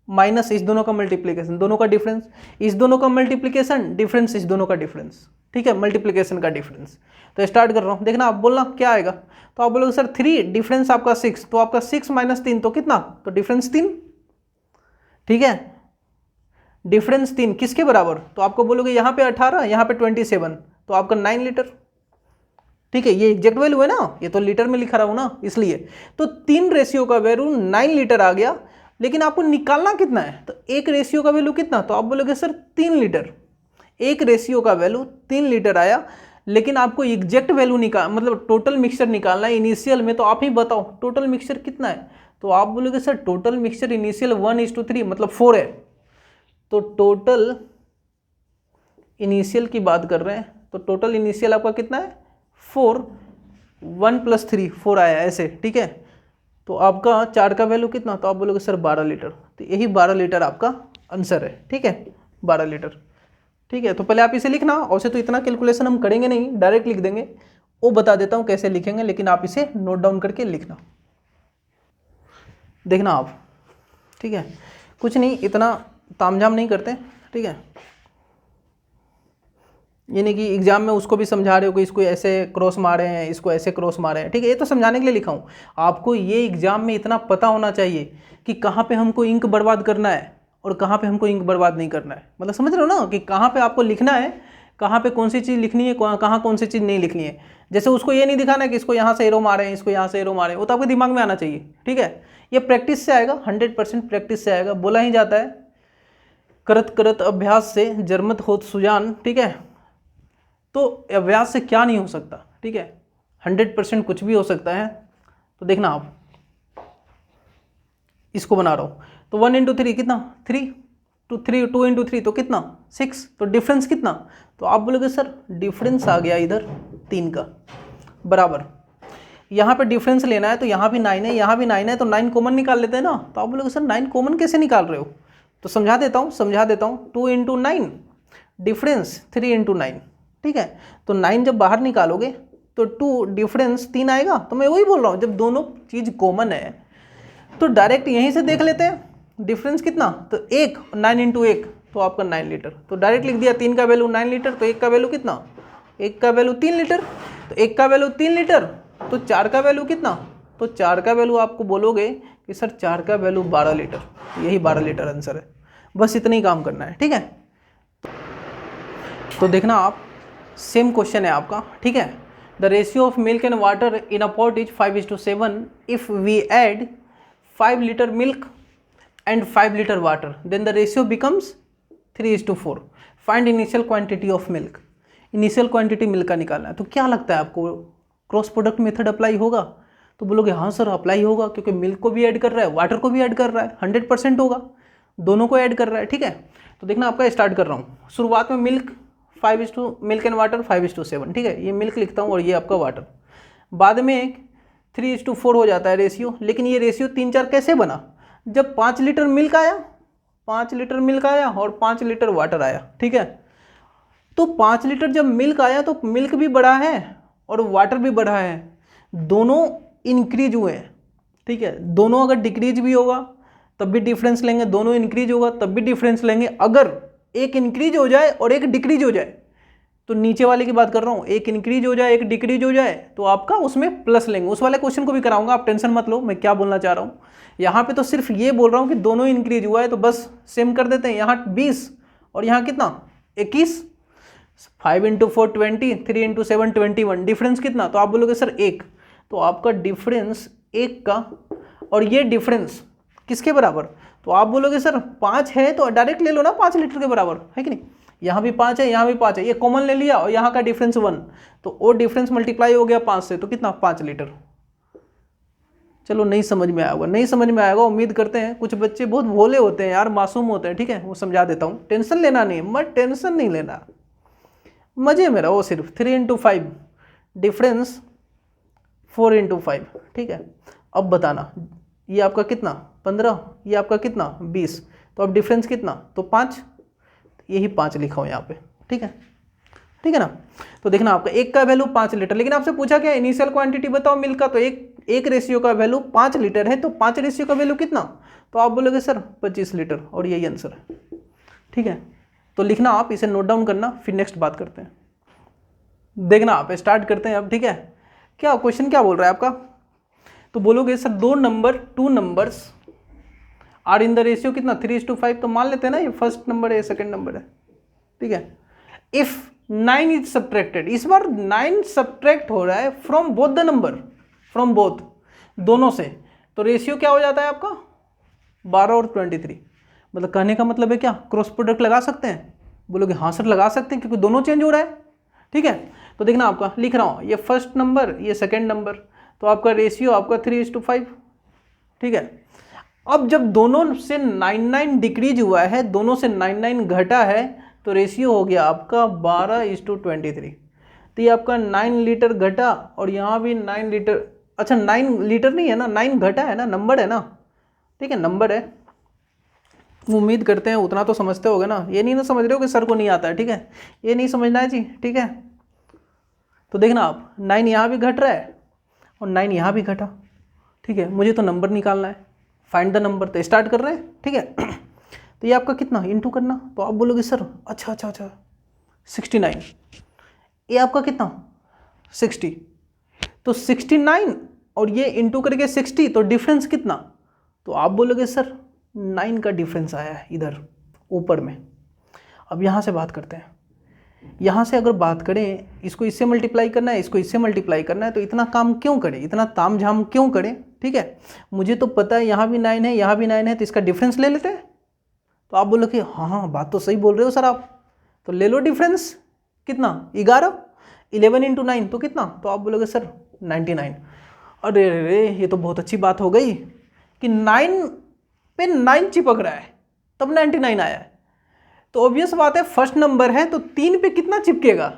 माइनस इस दोनों का मल्टीप्लिकेशन, दोनों का डिफरेंस, इस दोनों का मल्टीप्लिकेशन, डिफरेंस इस दोनों का डिफरेंस, ठीक है, मल्टीप्लिकेशन का डिफरेंस। तो स्टार्ट कर रहा हूँ, देखना आप बोलना क्या आएगा। तो आप बोलोगे सर 3, डिफरेंस आपका 6, तो आपका 6 माइनस 3 तो कितना, तो डिफरेंस 3, ठीक है, डिफरेंस 3 किसके बराबर, तो आपको बोलोगे यहाँ पे 18, यहाँ पे 27, तो आपका 9 लीटर, ठीक है, ये एग्जैक्ट वैल्यू है ना, ये तो लीटर में लिखा रहा हूँ ना, इसलिए तो 3 रेशियो का वैल्यू 9 लीटर आ गया। लेकिन आपको निकालना कितना है, तो एक रेशियो का वैल्यू कितना, तो आप बोलोगे सर 3 लीटर, एक रेशियो का वैल्यू 3 लीटर आया। लेकिन आपको एग्जैक्ट वैल्यू मतलब टोटल मिक्सचर निकालना है इनिशियल में, तो आप ही बताओ टोटल मिक्सचर कितना है, तो आप बोलोगे सर टोटल मिक्सचर इनिशियल 1:3 मतलब 4 है। तो टोटल इनिशियल की बात कर रहे हैं, तो टोटल इनिशियल आपका कितना है 4, 1 + 3 4 आया ऐसे, ठीक है। तो आपका 4 का वैल्यू कितना, तो आप बोलोगे सर 12 लीटर, तो यही 12 लीटर आपका आंसर है, ठीक है, 12 लीटर, ठीक है। तो पहले आप इसे लिखना, और से तो इतना कैलकुलेशन हम करेंगे नहीं, डायरेक्ट लिख देंगे, वो बता देता हूँ कैसे लिखेंगे, लेकिन आप इसे नोट डाउन करके लिखना, देखना आप, ठीक है, कुछ नहीं, इतना तामझाम नहीं करते, ठीक है। यानी कि एग्जाम में उसको भी समझा रहे हो कि इसको ऐसे क्रॉस मारे हैं, इसको ऐसे क्रॉस मारे हैं, ठीक है, ये तो समझाने के लिए लिखा हूँ। आपको ये एग्जाम में इतना पता होना चाहिए कि कहाँ पे हमको इंक बर्बाद करना है और कहाँ पे हमको इंक बर्बाद नहीं करना है, मतलब समझ रहे हो ना, कि कहाँ पे आपको लिखना है, कहाँ पे कौन सी चीज़ लिखनी है, कहाँ कौन सी चीज़ नहीं लिखनी है। जैसे उसको ये नहीं दिखाना है कि इसको यहाँ से एरो मारे हैं, इसको यहाँ से एरो मारे, वो तो आपके दिमाग में आना चाहिए, ठीक है। ये प्रैक्टिस से आएगा, 100% प्रैक्टिस से आएगा। बोला ही जाता है करत करत अभ्यास से जरमत होत सुजान, ठीक है। तो अभ्यास से क्या नहीं हो सकता, ठीक है, 100% कुछ भी हो सकता है। तो देखना आप, इसको बना रहा हूँ, तो 1 इंटू 3 कितना 3, 2 इंटू 3 तो कितना 6, तो डिफरेंस कितना, तो आप बोलोगे सर डिफरेंस आ गया इधर 3 का, बराबर। यहाँ पे डिफरेंस लेना है, तो यहाँ भी 9 है, यहाँ भी 9 है, तो 9 कॉमन निकाल लेते हैं ना। तो आप बोलोगे सर 9 कॉमन कैसे निकाल रहे हो, तो समझा देता हूँ 2 इंटू 9 डिफरेंस 3 इंटू 9, ठीक है। तो 9 जब बाहर निकालोगे तो 2 डिफरेंस 3 आएगा। तो मैं वही बोल रहा हूँ, जब दोनों चीज़ कॉमन है तो डायरेक्ट यहीं से देख लेते हैं डिफरेंस कितना, तो 1, 9 इंटू 1 तो आपका 9 लीटर, तो डायरेक्ट लिख दिया। 3 का वैल्यू 9 लीटर, तो 1 का वैल्यू कितना, 1 का वैल्यू 3 लीटर, तो 1 का वैल्यू 3 लीटर, तो 4 का वैल्यू कितना, तो 4 का वैल्यू आपको बोलोगे कि सर 4 का वैल्यू 12 लीटर, यही 12 लीटर आंसर है। बस इतना ही काम करना है, ठीक है। तो देखना आप, सेम क्वेश्चन है आपका, ठीक है। The ratio of milk and water in a pot is 5:7। If we add 5 litre milk and 5 litre water then the ratio becomes 3:4। Find initial quantity of milk. Initial quantity milk का निकालना है। तो क्या लगता है आपको, क्रॉस प्रोडक्ट मेथड अप्लाई होगा? तो बोलोगे हाँ सर अप्लाई होगा, क्योंकि मिल्क को भी ऐड कर रहा है, वाटर को भी ऐड कर रहा है, 100% होगा, दोनों को ऐड कर रहा है, ठीक है। तो देखना आपका स्टार्ट कर रहा हूँ। शुरुआत में मिल्क मिल्क एंड वाटर 5:7, ठीक है, ये मिल्क लिखता हूँ और ये आपका वाटर। बाद में 3:4 हो जाता है रेशियो, लेकिन ये रेशियो 3-4 कैसे बना, जब 5 लीटर मिल्क आया, 5 लीटर मिल्क आया और 5 लीटर वाटर आया, ठीक है। तो 5 लीटर जब मिल्क आया तो मिल्क भी बढ़ा है और वाटर भी बढ़ा है, दोनों इंक्रीज हुए हैं, ठीक है। दोनों अगर डिक्रीज भी होगा तब भी डिफरेंस लेंगे, दोनों इंक्रीज होगा तब भी डिफरेंस लेंगे। अगर एक इंक्रीज हो जाए और एक डिक्रीज हो जाए, तो नीचे वाले की बात कर रहा हूँ, एक इंक्रीज हो जाए एक डिक्रीज हो जाए तो आपका उसमें प्लस लेंगे। उस वाले क्वेश्चन को भी कराऊंगा, आप टेंशन मत लो मैं क्या बोलना चाह रहा हूँ। यहाँ पे तो सिर्फ ये बोल रहा हूँ कि दोनों इंक्रीज हुआ है तो बस सेम कर देते हैं। यहाँ 20 और यहाँ कितना 21, 5 × 4 20, 3 × 7 21, डिफरेंस कितना, तो आप बोलोगे सर 1, तो आपका डिफरेंस 1 का, और ये डिफरेंस किसके बराबर, तो आप बोलोगे सर 5 है तो डायरेक्ट ले लो ना, 5 लीटर के बराबर है कि नहीं। यहाँ भी 5 है, यहाँ भी 5 है, ये कॉमन ले लिया और यहाँ का डिफरेंस 1, तो वो डिफरेंस मल्टीप्लाई हो गया 5 से, तो कितना 5 लीटर, चलो नहीं समझ में आया होगा, नहीं समझ में आएगा, उम्मीद करते हैं। कुछ बच्चे बहुत भोले होते हैं यार, मासूम होते हैं, ठीक है, वो समझा देता हूँ। टेंशन लेना नहीं, मत टेंशन नहीं लेना, मजे में रहो सिर्फ। 3 into 5 डिफरेंस 4 into 5, ठीक है। अब बताना, ये आपका कितना 15, ये आपका कितना 20, तो अब डिफरेंस कितना, तो 5, यही 5 लिखा हो यहाँ पे, ठीक है, ठीक है ना। तो देखना आपका एक का वैल्यू 5 लीटर, लेकिन आपसे पूछा क्या इनिशियल क्वांटिटी बताओ मिल्क का, तो एक रेशियो का वैल्यू 5 लीटर है, तो 5 रेशियो का वैल्यू कितना, तो आप बोलोगे सर 25 लीटर, और यही आंसर है, ठीक है। तो लिखना आप, इसे नोट डाउन करना, फिर नेक्स्ट बात करते हैं। देखना आप, स्टार्ट करते हैं अब, ठीक है। क्या क्वेश्चन क्या बोल रहा है आपका, तो बोलोगे sir two numbers are in the ratio कितना 3:5, तो मान लेते हैं ना ये फर्स्ट नंबर है, सेकंड नंबर है, ठीक है। इफ 9 इज सब्ट्रैक्टेड, इस बार 9 सब्ट्रैक्ट हो रहा है from both the number, from both, दोनों से, तो रेशियो क्या हो जाता है आपका 12 और 23। मतलब कहने का मतलब है क्या, क्रॉस प्रोडक्ट लगा सकते हैं, बोलोगे हाँ सर लगा सकते हैं, क्योंकि दोनों चेंज हो रहा है, ठीक है। तो देखना आपका लिख रहा हूँ, ये फर्स्ट नंबर, ये सेकेंड नंबर, तो आपका रेशियो आपका 3:5, ठीक है। अब जब दोनों से 9 डिक्रीज हुआ है, दोनों से 9 घटा है, तो रेशियो हो गया आपका 12:23। तो ये आपका 9 लीटर घटा, और यहाँ भी 9 लीटर, अच्छा 9 लीटर नहीं है ना, 9 घटा है ना, नंबर है ना, ठीक है, नंबर है। उम्मीद करते हैं उतना तो समझते होगे ना, ये नहीं ना समझ रहे हो कि सर को नहीं आता है, ठीक है, ये नहीं समझना है जी, ठीक है। तो देखना आप 9 यहाँ भी घट रहा है और 9 यहाँ भी घटा, ठीक है। मुझे तो नंबर निकालना है, फाइंड द नंबर, तो स्टार्ट कर रहे हैं, ठीक है। तो ये आपका कितना इनटू करना, तो आप बोलोगे सर अच्छा 69, ये आपका कितना 60, तो 69 और ये इनटू करके 60, तो डिफरेंस कितना, तो आप बोलोगे सर 9 का डिफरेंस आया है इधर ऊपर में। अब यहाँ से बात करते हैं, यहाँ से अगर बात करें, इसको इससे मल्टीप्लाई करना है, इसको इससे मल्टीप्लाई करना है, तो इतना काम क्यों करें, इतना ताम झाम क्यों करें, ठीक है। मुझे तो पता है यहाँ भी 9 है, यहाँ भी 9 है, तो इसका डिफरेंस ले लेते हैं। तो आप बोलोगे हाँ बात तो सही बोल रहे हो सर आप, तो ले लो डिफरेंस, कितना 11 into 9, तो कितना, तो आप बोलोगे सर 99। अरे रे ये तो बहुत अच्छी बात हो गई कि 9 पे 9 चिपक रहा है, तब 99 आया है। तो ऑब्वियस बात है फर्स्ट नंबर है, तो 3 पे कितना चिपकेगा,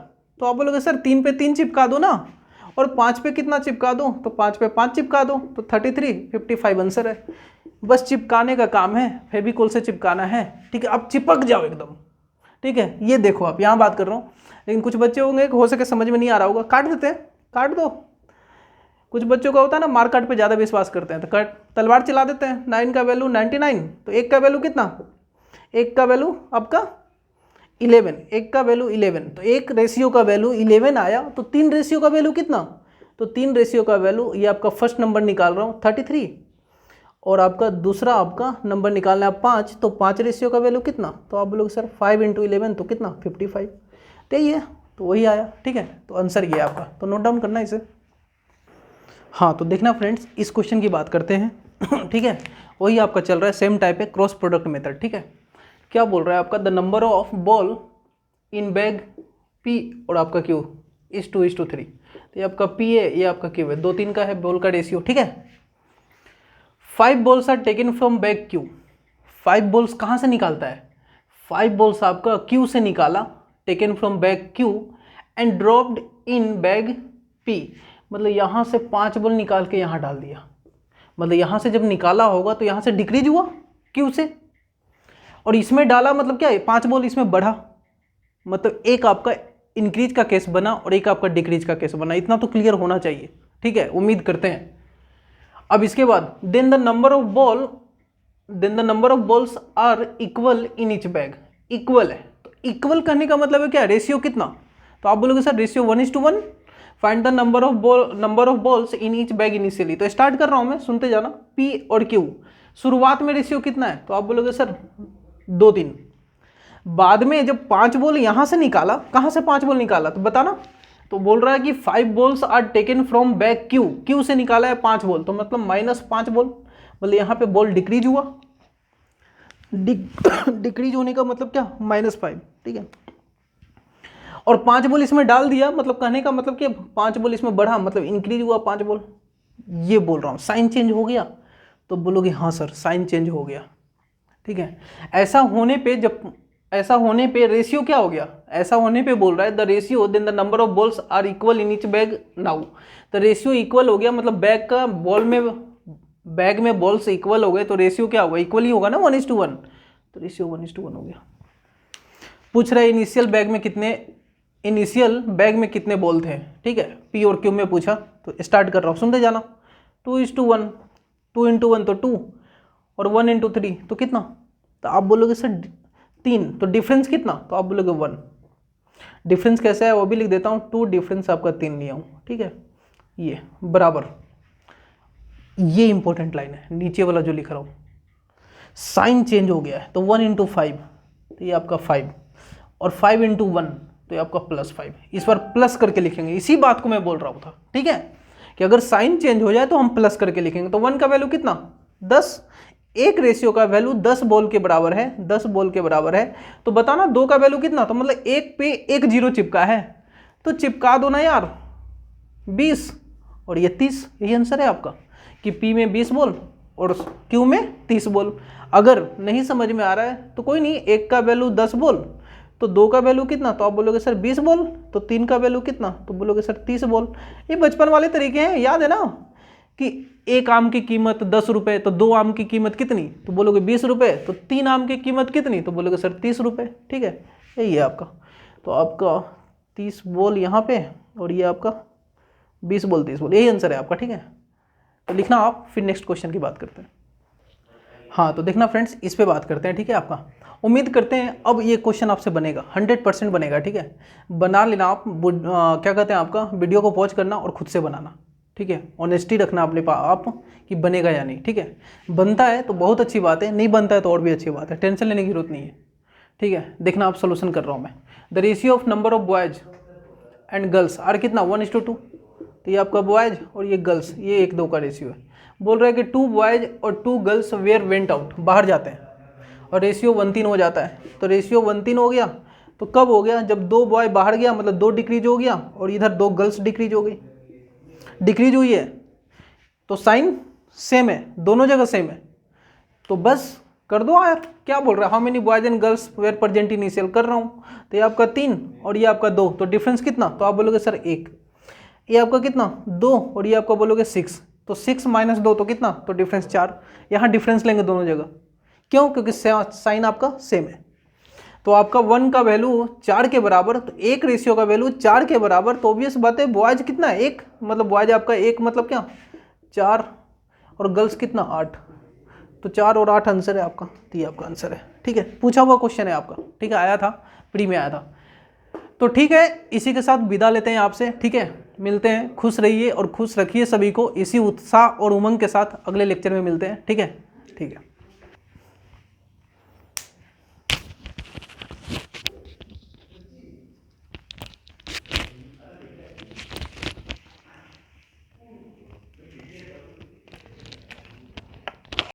तो आप बोलोगे सर 3 पे 3 चिपका दो ना, और 5 पे कितना चिपका दो, तो 5 पे 5 चिपका दो, तो 55 आंसर है। बस चिपकाने का काम है, फेविकोल से चिपकाना है, ठीक है। अब चिपक जाओ एकदम, ठीक है। ये देखो आप, यहाँ बात कर रहा हूँ, लेकिन कुछ बच्चे होंगे हो सके समझ में नहीं आ रहा होगा, काट देते हैं, काट दो। कुछ बच्चों का होता है ना मार्कआउट पे ज़्यादा विश्वास करते हैं, तो तलवार चला देते हैं। 9 का वैल्यू 99, तो 1 का वैल्यू कितना, 1 का वैल्यू आपका 11, 1 का वैल्यू 11, तो 1 रेशियो का वैल्यू 11 आया, तो 3 रेशियो का वैल्यू कितना, तो 3 रेशियो का वैल्यू, ये आपका फर्स्ट नंबर निकाल रहा हूँ 33, और आपका दूसरा आपका नंबर निकालना है 5, तो 5 रेशियो का वैल्यू कितना, तो आप बोलोगे सर 5 into 11, तो कितना 55, तो ये तो वही आया, ठीक है। तो आंसर ये आपका, तो नोट डाउन करना इसे। हाँ तो देखना फ्रेंड्स, इस क्वेश्चन की बात करते हैं ठीक है, वही आपका चल रहा है, सेम टाइप है, क्रॉस प्रोडक्ट मेथड, ठीक है। क्या बोल रहा है आपका, the number of ball in bag P और आपका Q is 2:3, तो ये आपका P है, ये आपका Q है, 2-3 का है बॉल का रेशियो, ठीक है। 5 balls are taken from bag Q, 5 balls कहाँ से निकालता है, 5 बॉल्स आपका Q से निकाला, taken from bag Q and dropped in bag P, मतलब यहाँ से 5 बॉल निकाल के यहाँ डाल दिया, मतलब यहाँ से जब निकाला होगा तो यहाँ से डिक्रीज हुआ Q से, और इसमें डाला मतलब क्या है, 5 बॉल इसमें बढ़ा, मतलब एक आपका इंक्रीज का केस बना और एक आपका डिक्रीज का केस बना, इतना तो क्लियर होना चाहिए, ठीक है, उम्मीद करते हैं। अब इसके बाद then the number of balls are equal in each bag, equal है, तो इक्वल करने का मतलब है क्या, रेशियो कितना, तो आप बोलोगे sir ratio 1:1, find the number of balls in each bag initially, तो स्टार्ट कर रहा हूं मैं, सुनते जाना, P और Q शुरुआत में रेशियो कितना है, तो आप बोलोगे सर 2-3, बाद में जब 5 बॉल यहां से निकाला, कहां से 5 बॉल निकाला तो बताना, तो बोल रहा है कि 5 balls are taken from bag Q से निकाला है 5 बॉल, तो मतलब -5 बॉल, मतलब यहाँ पे बॉल डिक्रीज हुआ, डिक्रीज होने का मतलब क्या, -5, ठीक है। और 5 बॉल इसमें डाल दिया, मतलब कहने का मतलब कि 5 बॉल इसमें बढ़ा, मतलब इंक्रीज हुआ 5 बॉल, ये बोल रहा हूँ, साइन चेंज हो गया? तो बोलोगे हाँ सर साइन चेंज हो गया, ठीक है। ऐसा होने पे रेशियो क्या हो गया? ऐसा होने पे बोल रहा है the ratio then the number of balls are equal in each bag now. तो रेशियो इक्वल हो गया, मतलब बैग में बॉल्स इक्वल हो गए, तो रेशियो क्या होगा? इक्वल ही होगा ना, 1:1। तो रेशियो 1:1 हो गया। पूछ रहा है इनिशियल बैग में कितने बॉल थे, ठीक है। पी और क्यू में पूछा, तो स्टार्ट कर रहा हूँ, सुनते जाना। 2:1, 2 × 1 तो 2, और 1 × 3 तो कितना? तो आप बोलोगे सर 3, तो डिफरेंस कितना? तो आप बोलोगे 1। डिफरेंस कैसा है वो भी लिख देता हूँ, 2 डिफरेंस आपका 3 लिया हूँ, ठीक है। ये बराबर, ये इंपॉर्टेंट लाइन है नीचे वाला जो लिख रहा हूँ, साइन चेंज हो गया है, तो 1 × 5 तो ये आपका 5, और 5 × 1 तो ये आपका +5। इस बार प्लस करके लिखेंगे, इसी बात को मैं बोल रहा था, ठीक है, कि अगर साइन चेंज हो जाए तो हम प्लस करके लिखेंगे। तो 1 का वैल्यू कितना? 10। एक रेशियो का वैल्यू 10 बॉल के बराबर है, 10 बॉल के बराबर है। तो बताना 2 का वैल्यू कितना? तो मतलब 1 पे 1 0 चिपका है, तो चिपका दो ना यार, 20 और ये 30। यही आंसर है आपका कि P में 20 बॉल और Q में 30 बॉल। अगर नहीं समझ में आ रहा है तो कोई नहीं, 1 का वैल्यू 10 बॉल, तो 2 का वैल्यू कितना? तो आप बोलोगे सर 20 बॉल। तो 3 का वैल्यू कितना? तो बोलोगे सर 30 बॉल। ये बचपन वाले तरीके हैं, याद है ना, कि 1 आम की कीमत 10 रुपये, तो 2 आम की कीमत कितनी? तो बोलोगे 20 रुपये। तो 3 आम की कीमत कितनी? तो बोलोगे सर 30 रुपये, ठीक है। यही है आपका, तो आपका 30 बॉल यहाँ पे, और ये आपका 20 बॉल 30 बॉल, यही आंसर है आपका, ठीक है। तो लिखना आप, फिर नेक्स्ट क्वेश्चन की बात करते हैं। हाँ तो देखना फ्रेंड्स, इस पे बात करते हैं, ठीक है। आपका उम्मीद करते हैं अब ये क्वेश्चन आपसे बनेगा, 100% बनेगा, ठीक है। बना लेना आप, क्या कहते हैं, आपका वीडियो को पॉज करना और खुद से बनाना, ठीक है। ऑनेस्टी रखना अपने आप कि बनेगा या नहीं, ठीक है। बनता है तो बहुत अच्छी बात है, नहीं बनता है तो और भी अच्छी बात है, टेंशन लेने की जरूरत नहीं है, ठीक है। देखना आप सोल्यूशन कर रहा हूँ मैं। The ratio of number of boys and girls are कितना? 1:2। तो ये आपका बॉयज और ये गर्ल्स, ये 1:2 का रेशियो है। बोल रहा है कि 2 बॉयज और 2 गर्ल्स वेयर वेंट आउट, बाहर जाते हैं, और रेशियो 1:3 हो जाता है। तो रेशियो 1:3 हो गया, तो कब हो गया? जब 2 बॉय बाहर गया, मतलब 2 डिक्रीज हो गया, और इधर 2 गर्ल्स डिक्रीज हो गई, डिक्रीज हुई है, तो साइन सेम है, दोनों जगह सेम है। तो बस कर दो यार, क्या बोल रहा है? How many boys and girls were present initial, कर रहा हूँ। तो ये आपका 3 और ये आपका 2, तो डिफरेंस कितना? तो आप बोलोगे सर 1। ये आपका कितना? 2 और ये आपका बोलोगे 6, तो 6 - 2 तो कितना? तो डिफरेंस 4। यहाँ डिफरेंस लेंगे दोनों जगह, क्यों? क्योंकि साइन आपका सेम है। तो आपका 1 का वैल्यू 4 के बराबर, तो एक रेशियो का वैल्यू 4 के बराबर, तो ऑब्वियस बात है बॉयज कितना है? 1, मतलब बॉयज आपका 1, मतलब क्या? 4, और गर्ल्स कितना? 8। तो 4 और 8 आंसर है आपका, तो ये आपका आंसर है, ठीक है। पूछा हुआ क्वेश्चन है आपका, ठीक है, आया था, प्री में आया था। तो ठीक है, इसी के साथ विदा लेते हैं आपसे, ठीक है। मिलते हैं, खुश रहिए और खुश रखिए सभी को, इसी उत्साह और उमंग के साथ अगले लेक्चर में मिलते हैं, ठीक है। ठीक है।